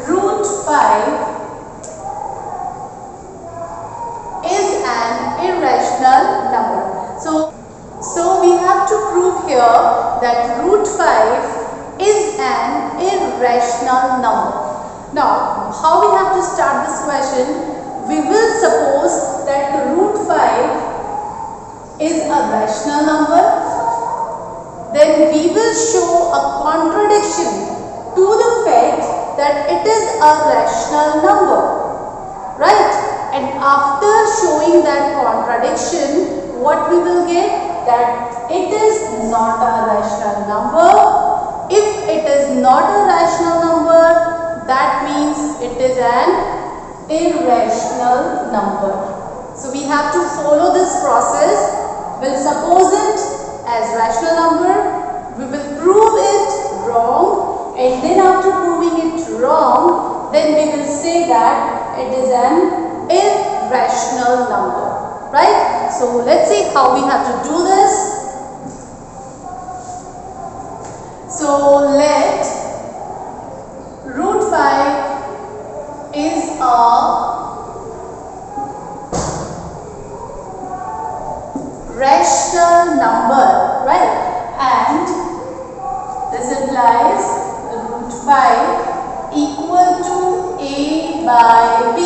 root 5 is an irrational number. So we have to prove here that root 5 is an irrational number. Now, how we have to start this question? We will suppose that root 5 is a rational number. Then we will show a contradiction to the fact that it is a rational number. Right? And after showing that contradiction, what we will get? That it is not a rational number. If it is not a rational number, that means it is an irrational number. So we have to follow this process. We'll suppose it as rational number. We will prove it wrong. And then after proving it wrong, then we will say that it is an irrational number. Right? So let's see how we have to do this. So let root 5 is a rational number, right? And this implies root 5 equal to a by b.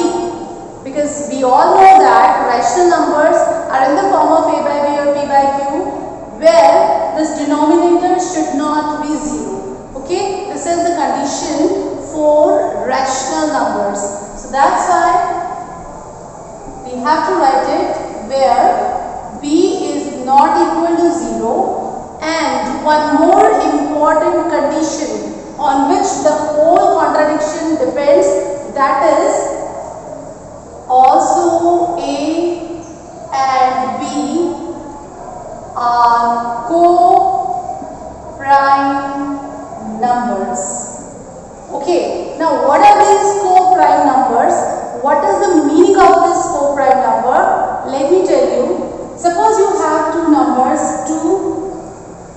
Because we all know that rational numbers are in the form of a by b or p by q, where this denominator should not be 0. Okay, this is the condition for rational numbers. So that's why we have to write it where b is not equal to 0, and one more important condition on which the whole contradiction depends, that is also a and b are co-prime numbers. Okay, now what are these co-prime numbers? What is the meaning of this co-prime number? Let me tell you. Suppose you have two numbers 2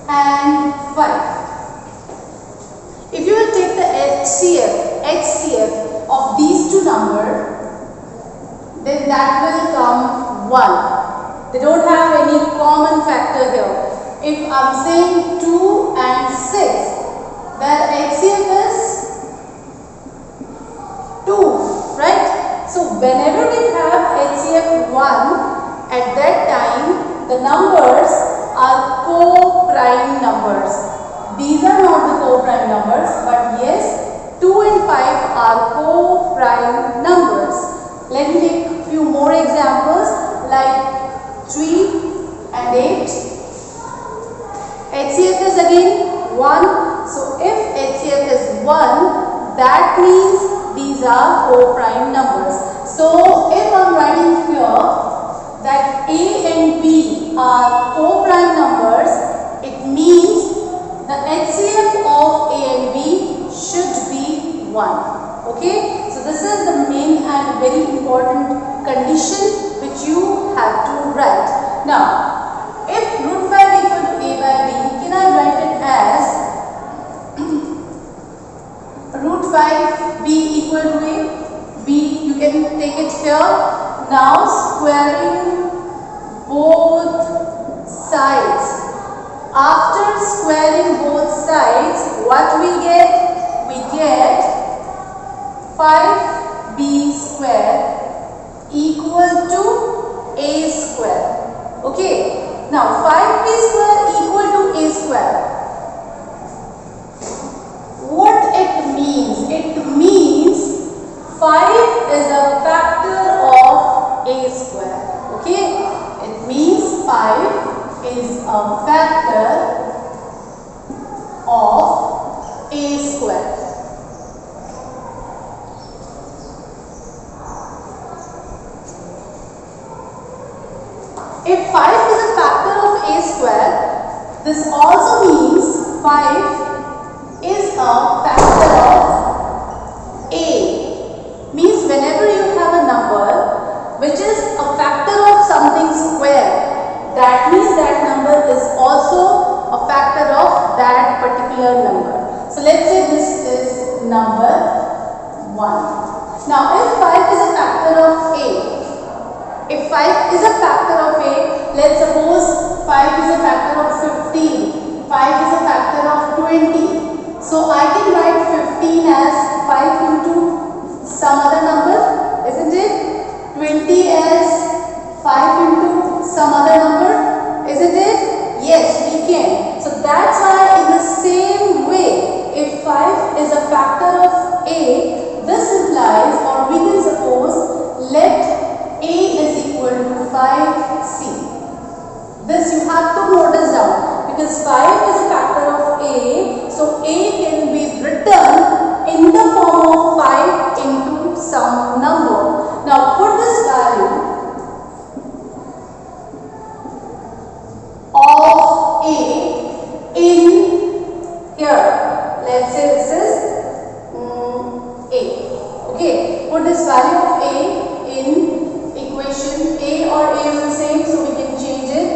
and 5. If you will take the HCF of these two numbers, then that will come 1. They don't have any common factor here. If I am saying 2 and 6, their HCF is 2, right? So whenever we have HCF 1, at that time the numbers are co-prime numbers. These are not the co-prime numbers, but yes, 2 and 5 are co-prime numbers. Let me take a few more examples like 3 and 8. HCF is again 1. So if HCF is 1, that means these are co-prime numbers. So if I am writing here that A and B are co-prime numbers, it means the HCF of A and B should be 1. Okay, so this is the main and very important condition which you have to write. Now, if root 5 equal to a by b, can I write it as root 5 b equal to a? B, you can take it here. Now, squaring both sides. After squaring both sides, what we get? We get 5b square equal to a square. Okay. Now 5b square equal to a square. What it means? It means 5 is a factor of a square. Okay. It means 5 is a factor of a square. If 5 is a factor of a square, this also means 5 is a factor of a. Means whenever you have a number which is a factor of something square, that means that number is also a factor of that particular number. So let's say this is number 1. Now if 5 is a factor of 8, if 5 is a factor of 8, let's suppose 5 is a factor of 15, 5 is a factor of 20. So I can write 15 as 5 into some other number, isn't it? 20 as 5 into some other number, isn't it? Yes, we can. So that's why in the same way, if 5 is a factor of 8, this implies, or we can suppose, let A is equal to 5C. This you have to note this down, because 5 is a factor of A, so A can be written in the form of 5 into some number. Now put this value of A in here. Let's say this is A. Okay, put this value of A in equation. A or A is the same, so we can change it.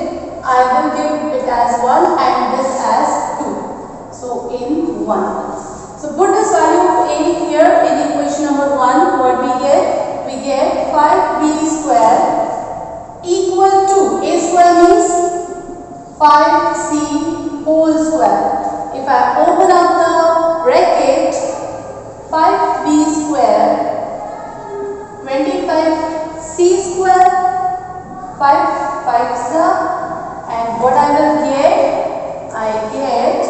I will give it as 1 and this as 2. So in 1. So put this value of A here in equation number 1. What we get? We get 5B square equal to, A square means 5C whole square. If I open up the bracket, 5B square, 25C square, 5 5s, and what I will get? I get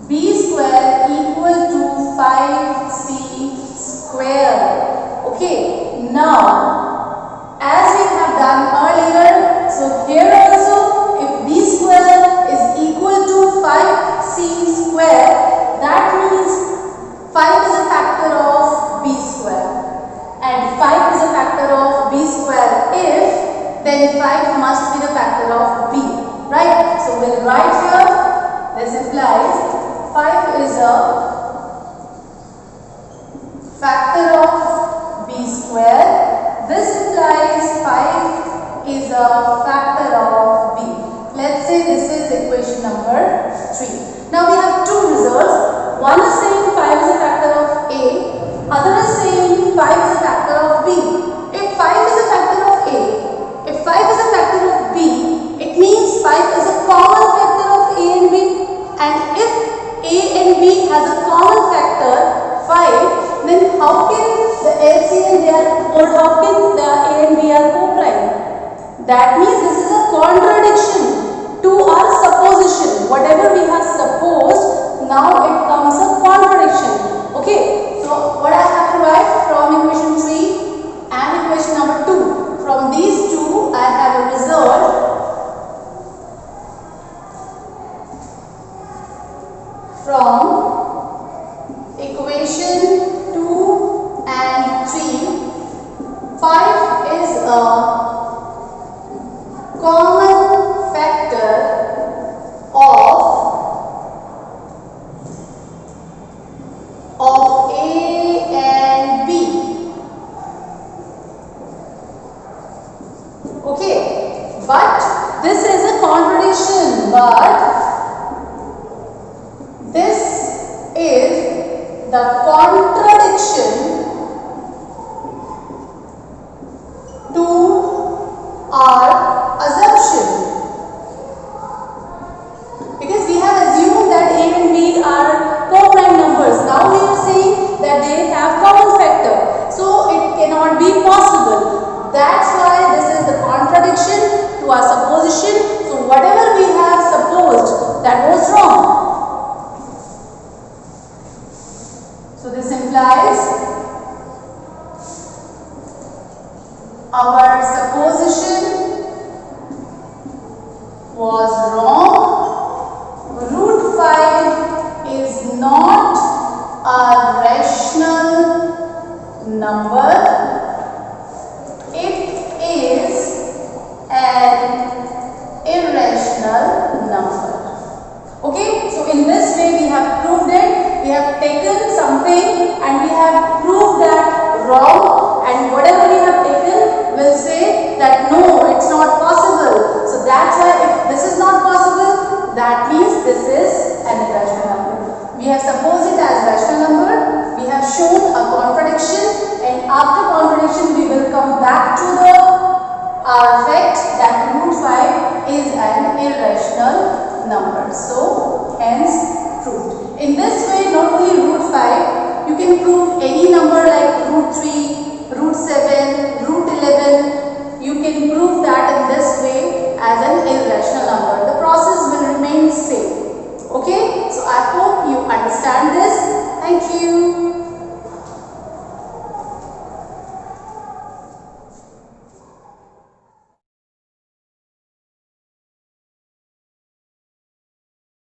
B square equal to 5C square. Okay, now as we have done earlier, so here also if B square is equal to 5C square, that means 5 is a factor of B square. And 5 is a factor of B square if, then 5 must be the factor of B, right? So we'll write here, this implies 5 is a factor of B square. This implies 5 is a factor of B. Let's say this is equation number 3. Now we have two results. One is saying 5 is a factor of A. Other is saying 5 is a factor of B. If 5 is a factor of A, if 5 is a factor of B, it means 5 is a common factor of A and B. And if A and B has a common factor 5, then how can the LCM or how can the A and B are co-prime? That means this is a contradiction to our supposition. Whatever we have supposed, now it comes a contradiction. Okay, so what I have to write from equation 3 and equation number 2. From these two, I have a result from equation 2 and 3. 5 is a common factor of A and B. Okay, but this is a contradiction, but this is the contradiction to our assumption. Because we have assumed that A and B are co-prime numbers. Now we are saying that they have common factor. So it cannot be possible. That's why this is the contradiction to our supposition. So whatever we have supposed, that was wrong. So this implies our supposition was wrong. Root 5 is not a rational number. It is an irrational number. Okay, so in this way we have proved it. We have taken something and we have proved that wrong, and whatever we have taken will say that no, it's not possible. So that's why if this is not possible, that means this is an irrational number. We have supposed it as rational number, we have shown a contradiction, and after contradiction we will come back to our fact that root 5 is an irrational number. So hence proved. In this way, not only root 5, you can prove any number like root 3, root 7, root 11. You can prove that in this way as an irrational number. The process will remain same. Okay, so I hope you understand this. Thank you.